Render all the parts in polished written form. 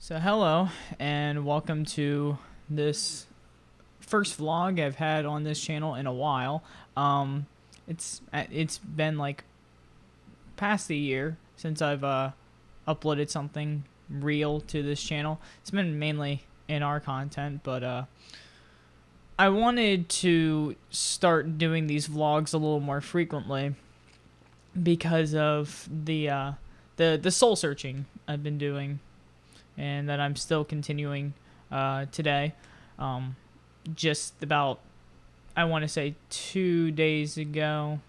So hello and welcome to this first vlog I've had on this channel in a while. It's been like past a year since I've uploaded something real to this channel. It's been mainly in our content, but I wanted to start doing these vlogs a little more frequently because of the soul searching I've been doing and that I'm still continuing today. Um, just about, I want to say 2 days ago.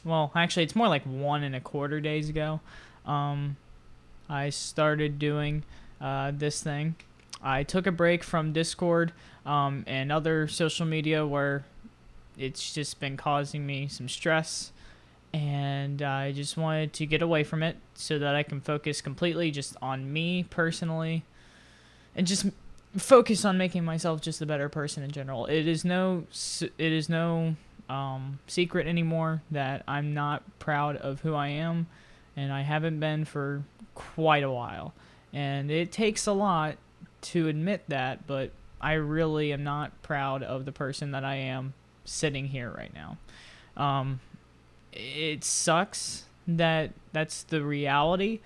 Well, actually, it's more like 1.25 days ago. I started doing this thing. I took a break from Discord and other social media where it's just been causing me some stress. And I just wanted to get away from it so that I can focus completely just on me personally and just focus on making myself just a better person in general. It is no secret anymore that I'm not proud of who I am, and I haven't been for quite a while. And it takes a lot to admit that, but I really am not proud of the person that I am sitting here right now. It sucks that that's the reality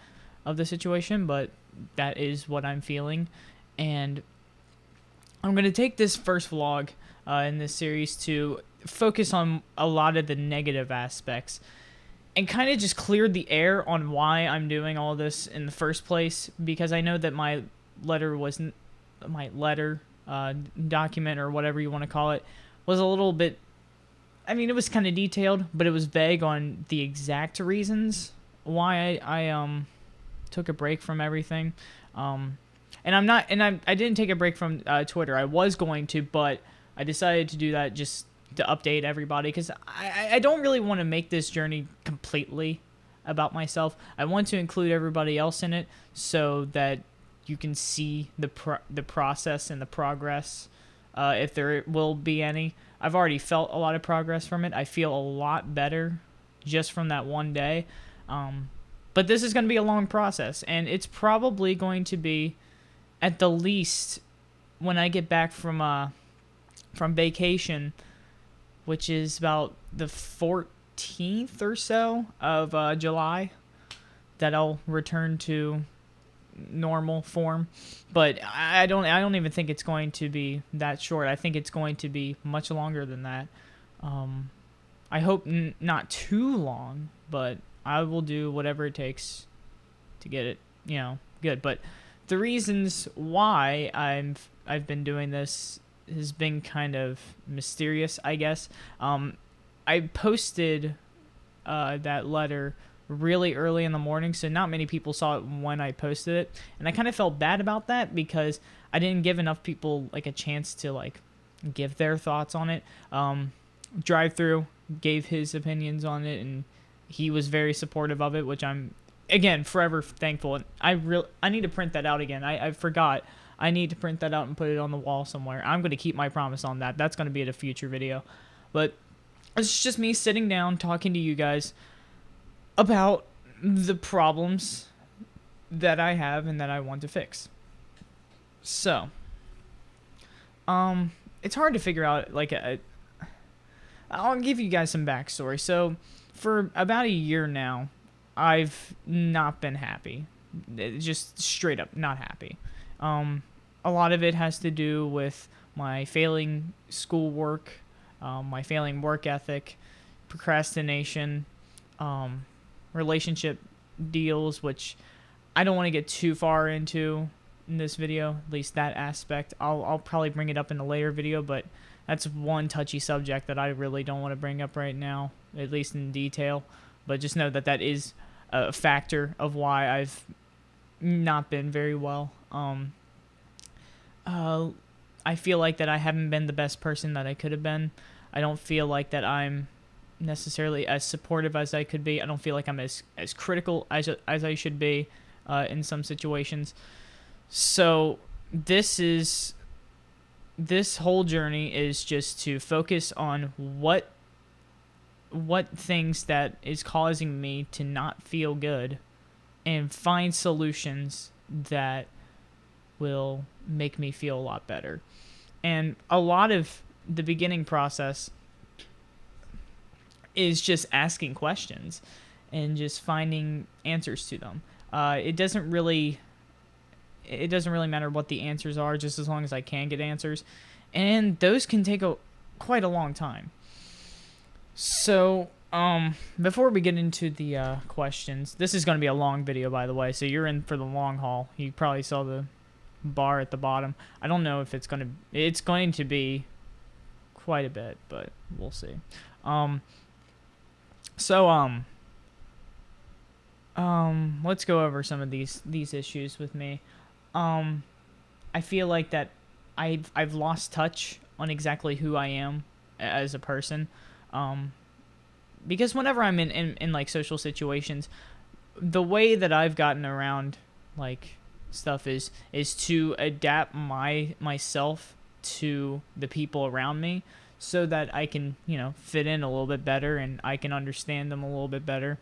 of the situation, but that is what I'm feeling. And I'm going to take this first vlog in this series to focus on a lot of the negative aspects and kind of just clear the air on why I'm doing all this in the first place, because I know that my letter document, or whatever you want to call it, was a little bit, I mean, it was kind of detailed, but it was vague on the exact reasons why I took a break from everything. And I didn't take a break from Twitter. I was going to, but I decided to do that just to update everybody, because I don't really want to make this journey completely about myself. I want to include everybody else in it so that you can see the process and the progress, if there will be any. I've already felt a lot of progress from it. I feel a lot better just from that one day. But this is going to be a long process, and it's probably going to be, at the least, when I get back from vacation, which is about the 14th or so of July, that I'll return to normal form. But I don't even think it's going to be that short. I think it's going to be much longer than that. I hope not too long, but I will do whatever it takes to get it, good. But the reasons why I've been doing this has been kind of mysterious, I guess. I posted that letter really early in the morning, so not many people saw it when I posted it, and I kind of felt bad about that because I didn't give enough people like a chance to like give their thoughts on it. Drive through gave his opinions on it, and he was very supportive of it, which I'm, again, forever thankful. And I need to print that out again. I forgot. I need to print that out and put it on the wall somewhere. I'm going to keep my promise on that. That's going to be at a future video. But it's just me sitting down talking to you guys about the problems that I have and that I want to fix. So, it's hard to figure out, like, I'll give you guys some backstory. So, for about a year now, I've not been happy. Just straight up not happy. A lot of it has to do with my failing schoolwork, my failing work ethic, procrastination, relationship deals, which I don't want to get too far into in this video, at least that aspect. I'll probably bring it up in a later video, but that's one touchy subject that I really don't want to bring up right now, at least in detail. But just know that that is a factor of why I've not been very well. I feel like that I haven't been the best person that I could have been. I don't feel like that I'm necessarily as supportive as I could be. I don't feel like I'm as critical as I should be in some situations. So this whole journey is just to focus on what things that is causing me to not feel good and find solutions that will make me feel a lot better. And a lot of the beginning process is just asking questions and just finding answers to them. It doesn't really matter what the answers are, just as long as I can get answers, and those can take quite a long time. So before we get into the questions, this is going to be a long video, by the way, so you're in for the long haul. You probably saw the bar at the bottom. I don't know if it's going to be quite a bit, but we'll see. Let's go over some of these issues with me. I feel like that I've lost touch on exactly who I am as a person. Because whenever I'm in like social situations, the way that I've gotten around like stuff is to adapt myself to the people around me, so that I can, fit in a little bit better and I can understand them a little bit better.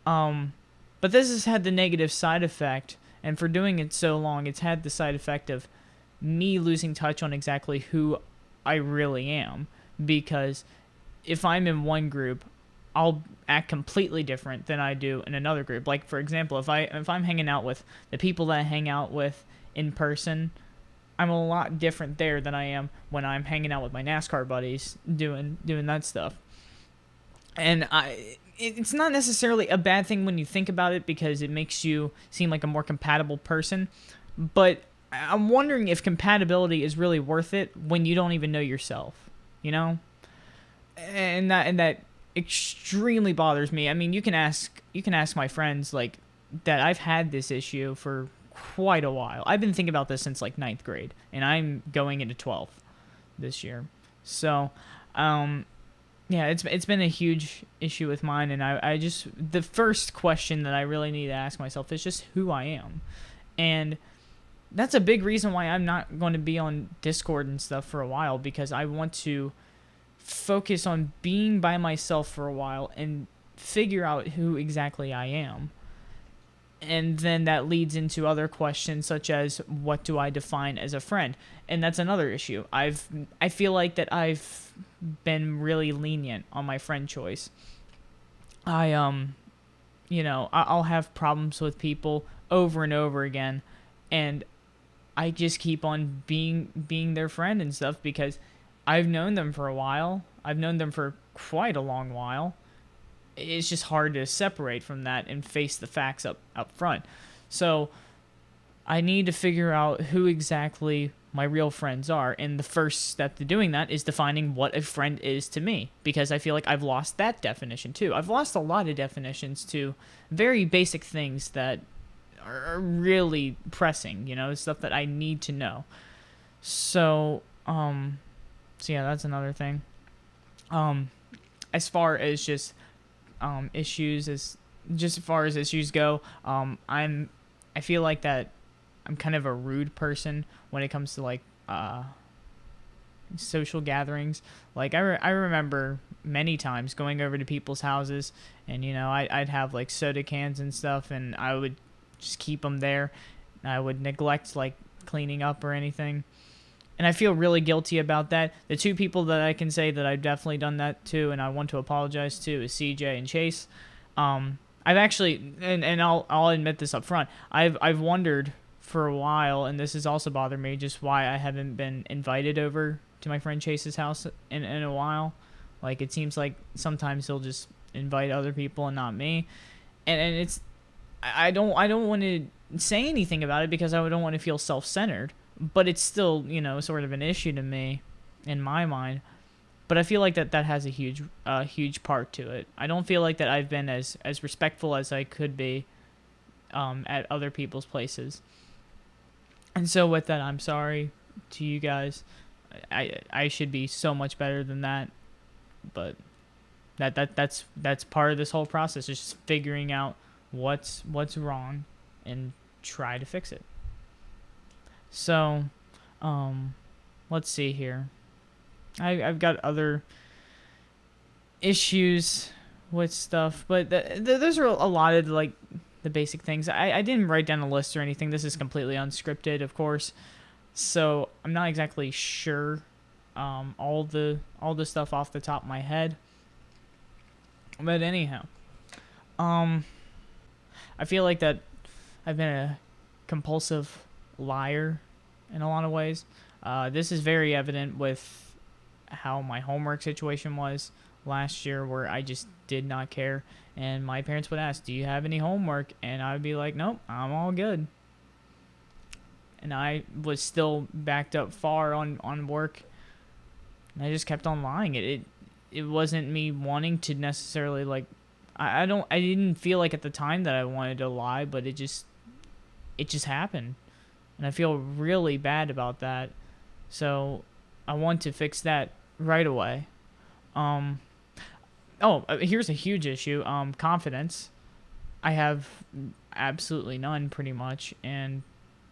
But this has had the negative side effect, and for doing it so long, it's had the side effect of me losing touch on exactly who I really am. Because if I'm in one group, I'll act completely different than I do in another group. Like, for example, if I'm hanging out with the people that I hang out with in person, I'm a lot different there than I am when I'm hanging out with my NASCAR buddies doing that stuff. And it's not necessarily a bad thing when you think about it, because it makes you seem like a more compatible person. But I'm wondering if compatibility is really worth it when you don't even know yourself, And that extremely bothers me. I mean, you can ask my friends like that. I've had this issue for quite a while. I've been thinking about this since like 9th grade, and I'm going into 12th this year. So, yeah, it's been a huge issue with mine, and I just, the first question that I really need to ask myself is just who I am. And that's a big reason why I'm not going to be on Discord and stuff for a while, because I want to focus on being by myself for a while and figure out who exactly I am. And then that leads into other questions, such as what do I define as a friend? And that's another issue. I feel like that I've been really lenient on my friend choice. I'll have problems with people over and over again, and I just keep on being their friend and stuff, because I've known them for a while. I've known them for quite a long while. It's just hard to separate from that and face the facts up front. So I need to figure out who exactly my real friends are. And the first step to doing that is defining what a friend is to me, because I feel like I've lost that definition too. I've lost a lot of definitions to very basic things that are really pressing, stuff that I need to know. So yeah, that's another thing. As far as just issues go, I feel like that I'm kind of a rude person when it comes to like social gatherings. Like I remember many times going over to people's houses, and I'd have like soda cans and stuff, and I would just keep them there. I would neglect like cleaning up or anything. And I feel really guilty about that. The two people that I can say that I've definitely done that to, and I want to apologize to, is CJ and Chase. I've actually, and I'll admit this up front, I've wondered for a while, and this has also bothered me, just why I haven't been invited over to my friend Chase's house in a while. Like, it seems like sometimes he'll just invite other people and not me. And it's, I don't want to say anything about it, because I don't want to feel self-centered. But it's still, sort of an issue to me in my mind. But I feel like that has a huge part to it. I don't feel like that I've been as respectful as I could be at other people's places. And so with that, I'm sorry to you guys. I should be so much better than that. But that's part of this whole process, is just figuring out what's wrong and try to fix it. So, let's see here. I've got other issues with stuff, but those are a lot of like the basic things. I didn't write down a list or anything. This is completely unscripted, of course. So I'm not exactly sure all the stuff off the top of my head. But anyhow, I feel like that I've been a compulsive liar in a lot of ways. This is very evident with how my homework situation was last year, where I just did not care. And my parents would ask, "Do you have any homework?" And I would be like, "Nope, I'm all good." And I was still backed up far on work. And I just kept on lying. It wasn't me wanting to necessarily, like, I didn't feel like at the time that I wanted to lie, but it just happened. And I feel really bad about that. So I want to fix that right away. Here's a huge issue. Confidence. I have absolutely none, pretty much, and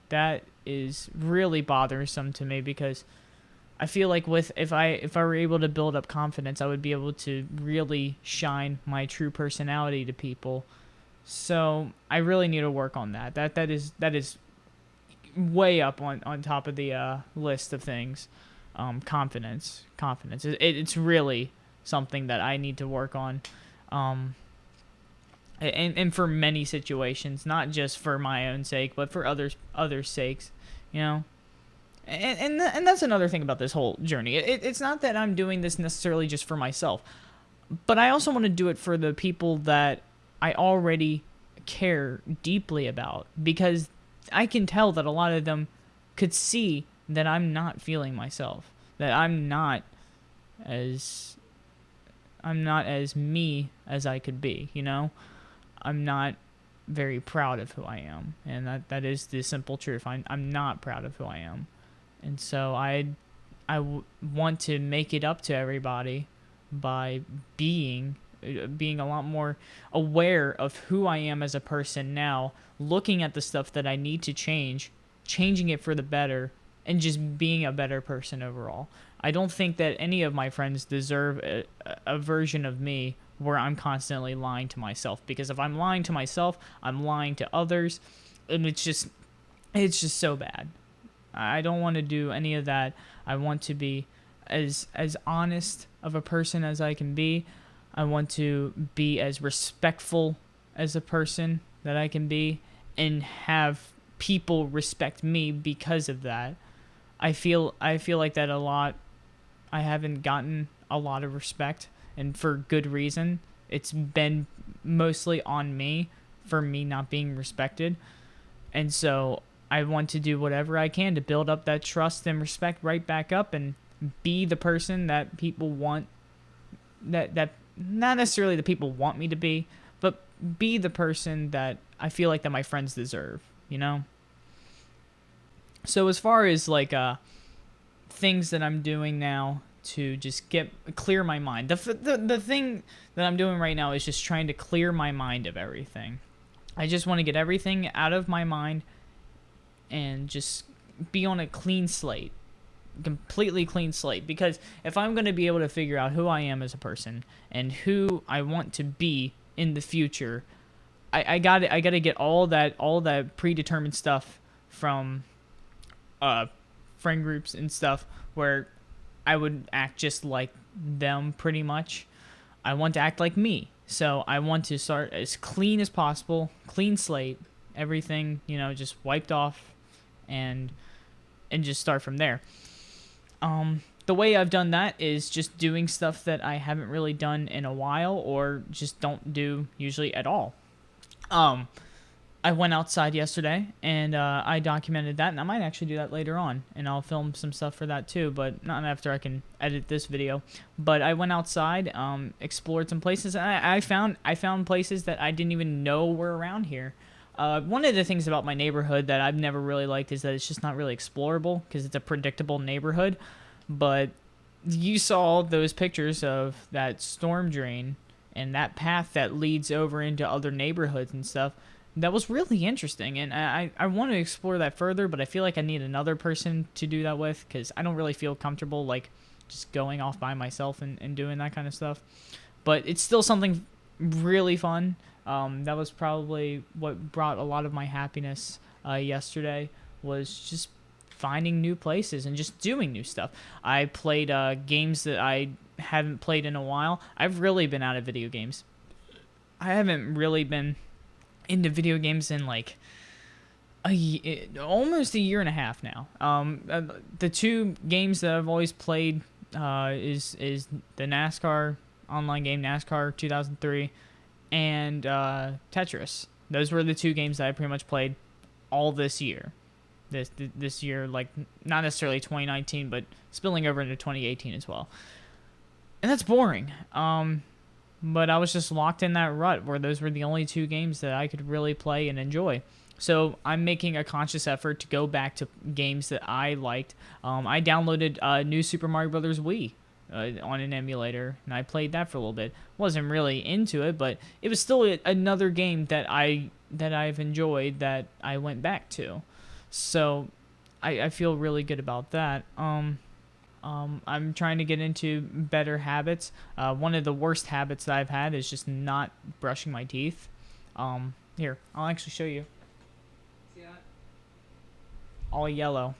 that is really bothersome to me, because I feel like if I were able to build up confidence, I would be able to really shine my true personality to people. So I really need to work on that. That is way up on top of the list of things. Confidence. It's really something that I need to work on. And for many situations, not just for my own sake, but for others' sakes, you know. And that's another thing about this whole journey. It's not that I'm doing this necessarily just for myself, but I also want to do it for the people that I already care deeply about, because I can tell that a lot of them could see that I'm not feeling myself, that I'm not as me as I could be, you know? I'm not very proud of who I am, and that is the simple truth. I'm not proud of who I am. And so I want to make it up to everybody by being a lot more aware of who I am as a person now, looking at the stuff that I need to change, changing it for the better, and just being a better person overall. I don't think that any of my friends deserve a version of me where I'm constantly lying to myself, because if I'm lying to myself, I'm lying to others, and it's just so bad. I don't want to do any of that. I want to be as honest of a person as I can be. I want to be as respectful as a person that I can be, and have people respect me because of that. I feel like that a lot. I haven't gotten a lot of respect, and for good reason. It's been mostly on me for me not being respected. And so I want to do whatever I can to build up that trust and respect right back up, and be the person that people want, that not necessarily the people want me to be, but be the person that I feel like that my friends deserve, you know? So as far as like things that I'm doing now to just clear my mind, the thing that I'm doing right now is just trying to clear my mind of everything. I just want to get everything out of my mind and just be on a clean slate, completely clean slate. Because if I'm going to be able to figure out who I am as a person and who I want to be in the future, I got to get all that predetermined stuff from friend groups and stuff where I would act just like them pretty much. I want to act like me. So I want to start as clean as possible, clean slate, everything, you know, just wiped off, and just start from there. The way I've done that is just doing stuff that I haven't really done in a while, or just don't do usually at all. I went outside yesterday, and I documented that, and I might actually do that later on, and I'll film some stuff for that too, but not after I can edit this video. But I went outside, explored some places, and I found places that I didn't even know were around here. One of the things about my neighborhood that I've never really liked is that it's just not really explorable, because it's a predictable neighborhood. But you saw those pictures of that storm drain and that path that leads over into other neighborhoods and stuff. That was really interesting, and I want to explore that further, but I feel like I need another person to do that with, because I don't really feel comfortable like just going off by myself and doing that kind of stuff. But it's still something really fun That was probably what brought a lot of my happiness yesterday, was just finding new places and just doing new stuff. I played games that I haven't played in a while. I've really been out of video games. I haven't really been into video games in like almost a year and a half now. The two games that I've always played is the NASCAR online game, NASCAR 2003, and Tetris. Those were the two games that I pretty much played all this year. This year, like, not necessarily 2019, but spilling over into 2018 as well. And that's boring. But I was just locked in that rut where those were the only two games that I could really play and enjoy. So I'm making a conscious effort to go back to games that I liked. I downloaded New Super Mario Bros. Wii on an emulator, and I played that for a little bit. Wasn't really into it, but it was still another game that I've enjoyed that I went back to. So I feel really good about that. I'm trying to get into better habits. One of the worst habits that I've had is just not brushing my teeth. Here, I'll actually show you. See that? All yellow.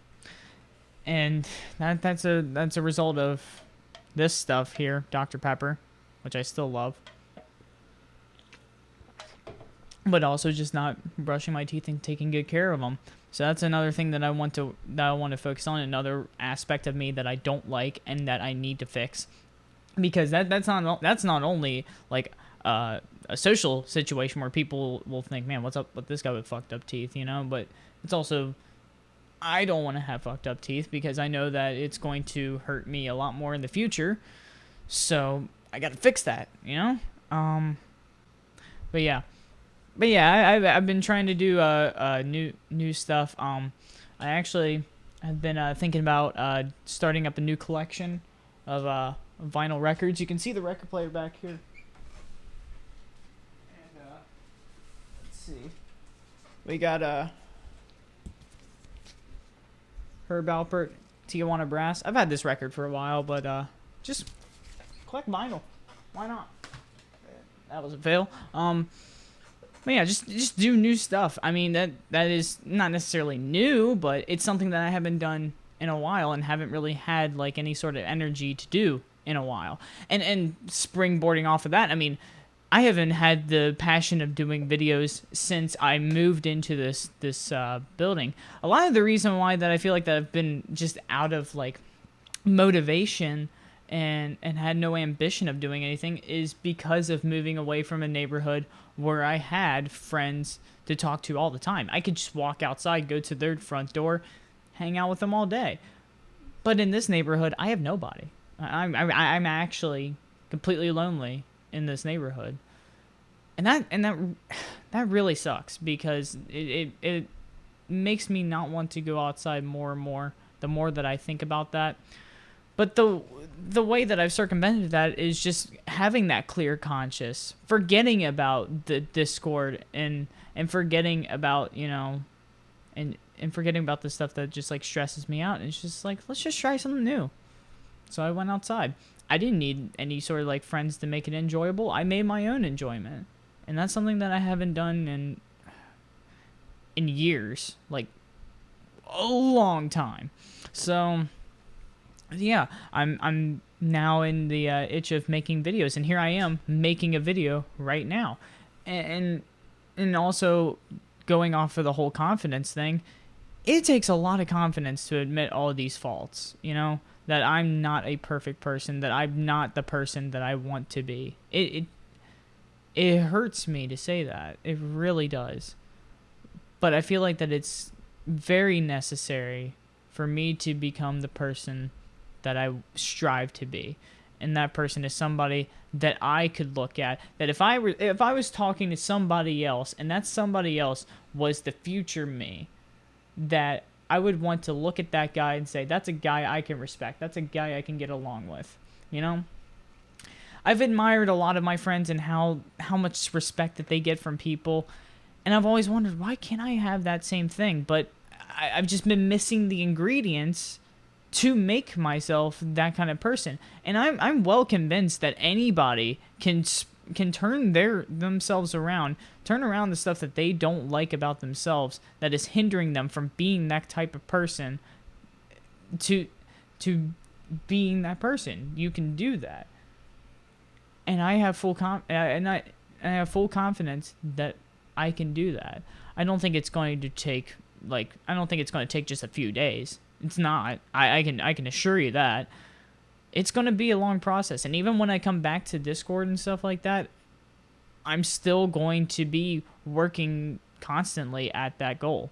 And that's a result of this stuff here, Dr. Pepper, which I still love. But also just not brushing my teeth and taking good care of them. So that's another thing that I want to focus on. Another aspect of me that I don't like and that I need to fix, because that's not only like a social situation where people will think, man, what's up with this guy with fucked up teeth, you know? But it's also, I don't want to have fucked up teeth because I know that it's going to hurt me a lot more in the future. So I got to fix that, you know? But yeah, I've been trying to do new stuff. I actually have been thinking about starting up a new collection of vinyl records. You can see the record player back here. And let's see, we got Herb Alpert, Tijuana Brass. I've had this record for a while, but just collect vinyl. Why not? That was a fail. But yeah, just do new stuff. I mean, that is not necessarily new, but it's something that I haven't done in a while and haven't really had like any sort of energy to do in a while. And springboarding off of that, I mean, I haven't had the passion of doing videos since I moved into this building. A lot of the reason why that I feel like that I've been just out of like motivation and had no ambition of doing anything is because of moving away from a neighborhood where I had friends to talk to all the time. I could just walk outside, go to their front door, hang out with them all day. But in this neighborhood, I have nobody. I'm actually completely lonely in this neighborhood, and that really sucks because it makes me not want to go outside more and more the more that I think about that. But the way that I've circumvented that is just having that clear conscience, forgetting about the Discord and forgetting about, you know, and forgetting about the stuff that just like stresses me out. And it's just like, let's just try something new. So I went outside. I didn't need any sort of like friends to make it enjoyable. I made my own enjoyment. And that's something that I haven't done in years, like a long time. So yeah, I'm now in the itch of making videos, and here I am making a video right now, and also going off of the whole confidence thing. It takes a lot of confidence to admit all of these faults, you know, that I'm not a perfect person, that I'm not the person that I want to be. It hurts me to say that. It really does. But I feel like that it's very necessary for me to become the person that I strive to be. And that person is somebody that I could look at, that if I was talking to somebody else and that somebody else was the future me, that I would want to look at that guy and say, that's a guy I can respect. That's a guy I can get along with, you know? I've admired a lot of my friends and how much respect that they get from people. And I've always wondered, why can't I have that same thing? But I've just been missing the ingredients to make myself that kind of person. And I'm well convinced that anybody can can turn themselves around, turn around the stuff that they don't like about themselves that is hindering them from being that type of person to being that person. You can do that. And I have I have full confidence that I can do that. I don't think it's going to take just a few days. It's not. I can assure you that. It's going to be a long process. And even when I come back to Discord and stuff like that, I'm still going to be working constantly at that goal.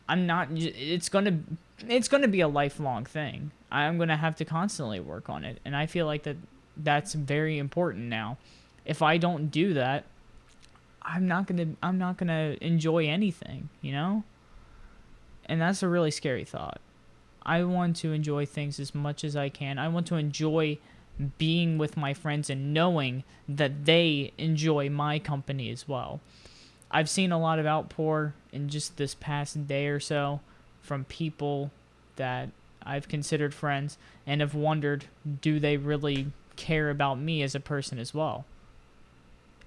It's going to be a lifelong thing. I'm going to have to constantly work on it. And I feel like that's very important now. If I don't do that, I'm not going to enjoy anything, you know? And that's a really scary thought. I want to enjoy things as much as I can. I want to enjoy being with my friends and knowing that they enjoy my company as well. I've seen a lot of outpour in just this past day or so from people that I've considered friends and have wondered, do they really care about me as a person as well?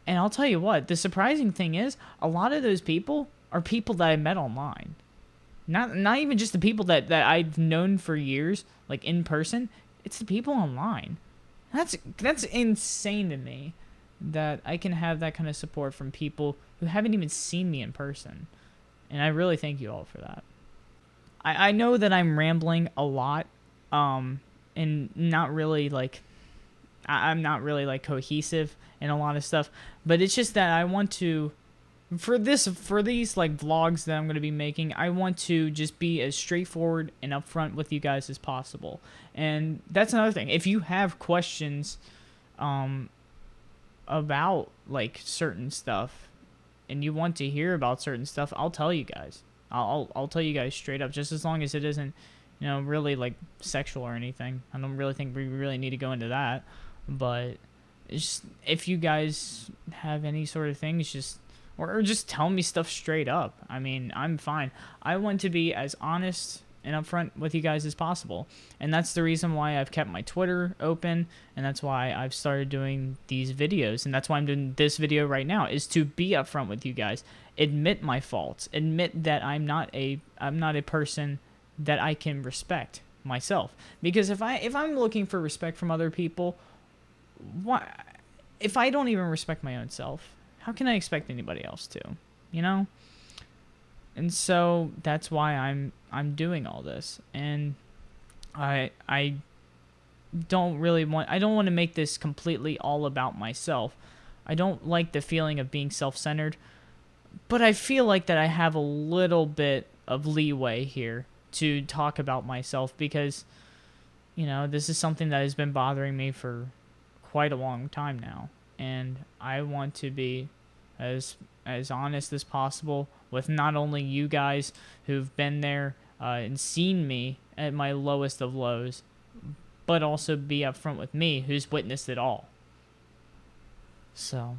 And I'll tell you what, the surprising thing is, a lot of those people are people that I met online. Not even just the people that I've known for years, like in person. It's the people online. That's insane to me that I can have that kind of support from people who haven't even seen me in person. And I really thank you all for that. I know that I'm rambling a lot, and not really like I'm not really like cohesive in a lot of stuff, but it's just that I want to for these like vlogs that I'm going to be making, I want to just be as straightforward and upfront with you guys as possible. And that's another thing. If you have questions about like certain stuff and you want to hear about certain stuff, I'll tell you guys. I'll tell you guys straight up, just as long as it isn't, you know, really like sexual or anything. I don't really think we really need to go into that, but it's just, if you guys have any sort of things, just or just tell me stuff straight up. I mean, I'm fine. I want to be as honest and upfront with you guys as possible. And that's the reason why I've kept my Twitter open, and that's why I've started doing these videos, and that's why I'm doing this video right now, is to be upfront with you guys. Admit my faults. Admit that I'm not a person that I can respect myself. Because if I'm looking for respect from other people, why if I don't even respect my own self, how can I expect anybody else to, you know? And so that's why I'm doing all this. And I don't want to make this completely all about myself. I don't like the feeling of being self-centered, but I feel like that I have a little bit of leeway here to talk about myself because, you know, this is something that has been bothering me for quite a long time now. And I want to be as honest as possible with not only you guys who've been there and seen me at my lowest of lows, but also be upfront with me who's witnessed it all. So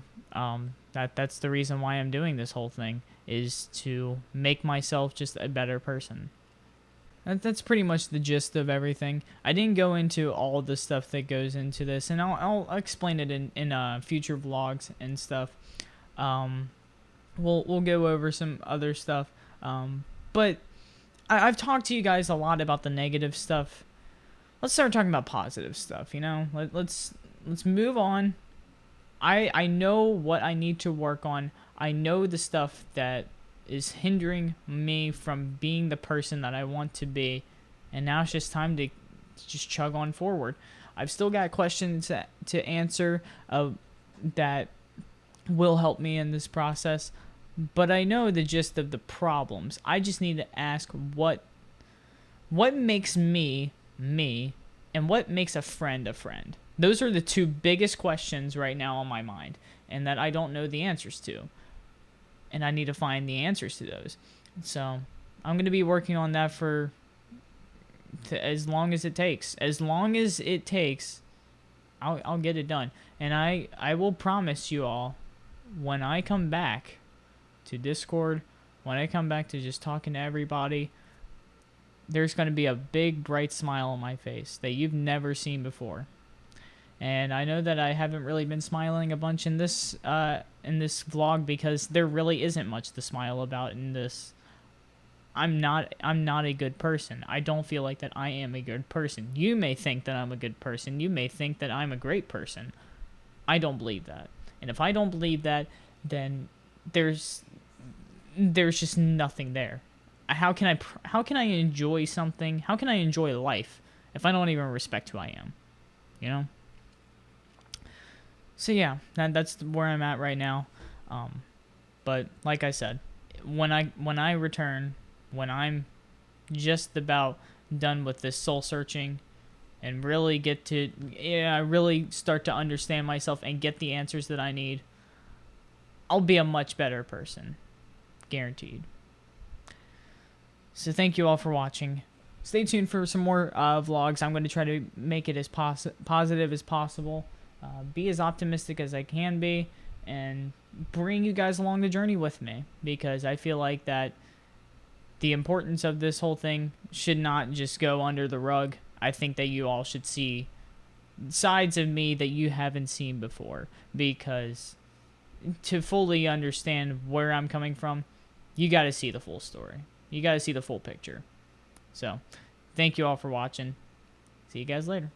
that's the reason why I'm doing this whole thing, is to make myself just a better person. That's pretty much the gist of everything. I didn't go into all the stuff that goes into this, and I'll explain it in future vlogs and stuff. We'll go over some other stuff. But I've talked to you guys a lot about the negative stuff. Let's start talking about positive stuff, you know? Let's move on. I know what I need to work on. I know the stuff that is hindering me from being the person that I want to be. And now it's just time to just chug on forward. I've still got questions to answer that will help me in this process. But I know the gist of the problems. I just need to ask what makes me, and what makes a friend a friend. Those are the two biggest questions right now on my mind, and that I don't know the answers to. And I need to find the answers to those. So I'm going to be working on that as long as it takes. As long as it takes, I'll get it done. And I will promise you all, when I come back to Discord, when I come back to just talking to everybody, there's going to be a big bright smile on my face that you've never seen before. And I know that I haven't really been smiling a bunch in this vlog because there really isn't much to smile about in this. I'm not a good person. I don't feel like that I am a good person. You may think that I'm a good person. You may think that I'm a great person. I don't believe that. And if I don't believe that, then there's just nothing there. How can I enjoy something? How can I enjoy life if I don't even respect who I am? You know? So yeah, that's where I'm at right now. But like I said, when I return, when I'm just about done with this soul searching and really really start to understand myself and get the answers that I need, I'll be a much better person, guaranteed. So thank you all for watching. Stay tuned for some more vlogs. I'm going to try to make it as positive as possible, be as optimistic as I can be, and bring you guys along the journey with me, because I feel like that the importance of this whole thing should not just go under the rug. I think that you all should see sides of me that you haven't seen before, because to fully understand where I'm coming from, you got to see the full story. You got to see the full picture. So, thank you all for watching. See you guys later.